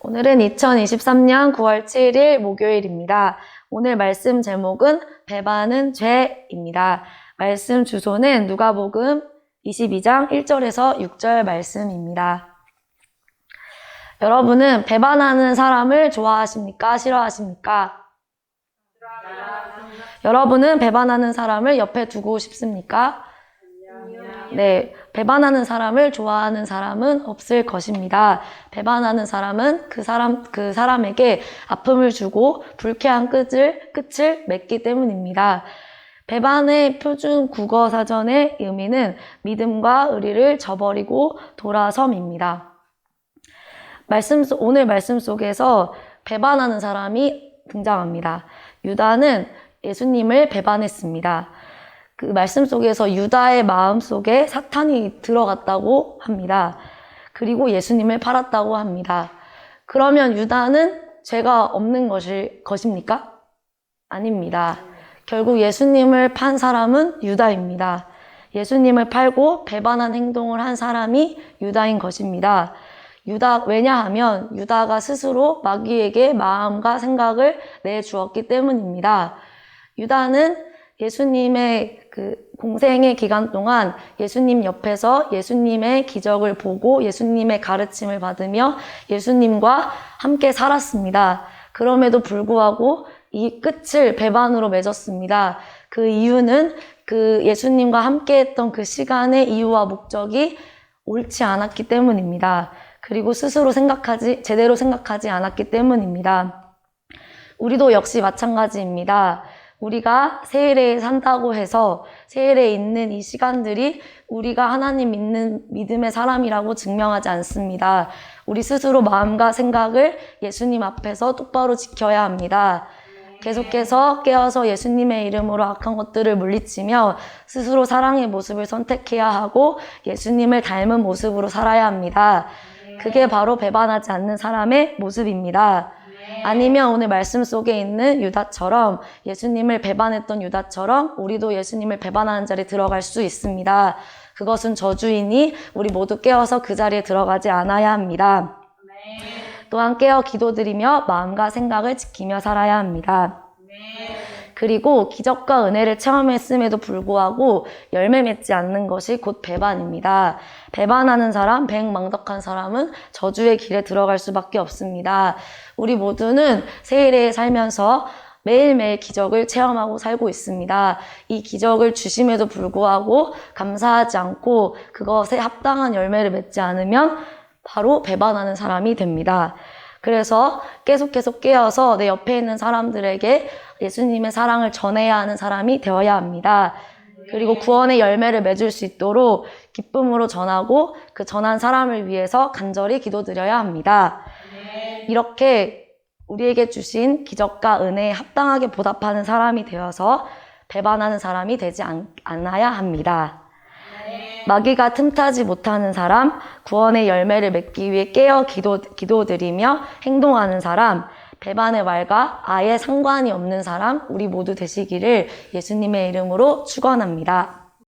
오늘은 2023년 9월 7일 목요일입니다. 오늘 말씀 제목은 배반은 죄입니다. 말씀 주소는 누가복음 22장 1절에서 6절 말씀입니다. 여러분은 배반하는 사람을 좋아하십니까? 싫어하십니까? 여러분은 배반하는 사람을 옆에 두고 싶습니까? 네, 배반하는 사람을 좋아하는 사람은 없을 것입니다. 배반하는 사람은 그 사람에게 아픔을 주고 불쾌한 끝을 맺기 때문입니다. 배반의 표준 국어 사전의 의미는 믿음과 의리를 저버리고 돌아섬입니다. 오늘 말씀 속에서 배반하는 사람이 등장합니다. 유다는 예수님을 배반했습니다. 그 말씀 속에서 유다의 마음 속에 사탄이 들어갔다고 합니다. 그리고 예수님을 팔았다고 합니다. 그러면 유다는 죄가 없는 것입니까? 아닙니다. 결국 예수님을 판 사람은 유다입니다. 예수님을 팔고 배반한 행동을 한 사람이 유다인 것입니다. 왜냐하면 유다가 스스로 마귀에게 마음과 생각을 내주었기 때문입니다. 유다는 예수님의 공생의 기간 동안 예수님 옆에서 예수님의 기적을 보고 예수님의 가르침을 받으며 예수님과 함께 살았습니다. 그럼에도 불구하고 이 끝을 배반으로 맺었습니다. 그 이유는 예수님과 함께 했던 그 시간의 이유와 목적이 옳지 않았기 때문입니다. 그리고 스스로 제대로 생각하지 않았기 때문입니다. 우리도 역시 마찬가지입니다. 우리가 세일에 산다고 해서 세일에 있는 이 시간들이 우리가 하나님 믿는 믿음의 사람이라고 증명하지 않습니다. 우리 스스로 마음과 생각을 예수님 앞에서 똑바로 지켜야 합니다. 계속해서 깨어서 예수님의 이름으로 악한 것들을 물리치며 스스로 사랑의 모습을 선택해야 하고 예수님을 닮은 모습으로 살아야 합니다. 그게 바로 배반하지 않는 사람의 모습입니다. 아니면 오늘 말씀 속에 있는 유다처럼 예수님을 배반했던 유다처럼 우리도 예수님을 배반하는 자리에 들어갈 수 있습니다. 그것은 저주이니 우리 모두 깨어서 그 자리에 들어가지 않아야 합니다. 또한 깨어 기도드리며 마음과 생각을 지키며 살아야 합니다. 그리고 기적과 은혜를 체험했음에도 불구하고 열매 맺지 않는 것이 곧 배반입니다. 배반하는 사람, 배은망덕한 사람은 저주의 길에 들어갈 수밖에 없습니다. 우리 모두는 세일에 살면서 매일매일 기적을 체험하고 살고 있습니다. 이 기적을 주심에도 불구하고 감사하지 않고 그것에 합당한 열매를 맺지 않으면 바로 배반하는 사람이 됩니다. 그래서 계속 깨어서 내 옆에 있는 사람들에게 예수님의 사랑을 전해야 하는 사람이 되어야 합니다. 그리고 구원의 열매를 맺을 수 있도록 기쁨으로 전하고 그 전한 사람을 위해서 간절히 기도드려야 합니다. 이렇게 우리에게 주신 기적과 은혜에 합당하게 보답하는 사람이 되어서 배반하는 사람이 되지 않아야 합니다. 마귀가 틈타지 못하는 사람, 구원의 열매를 맺기 위해 깨어 기도드리며 행동하는 사람, 배반의 말과 아예 상관이 없는 사람, 우리 모두 되시기를 예수님의 이름으로 축원합니다.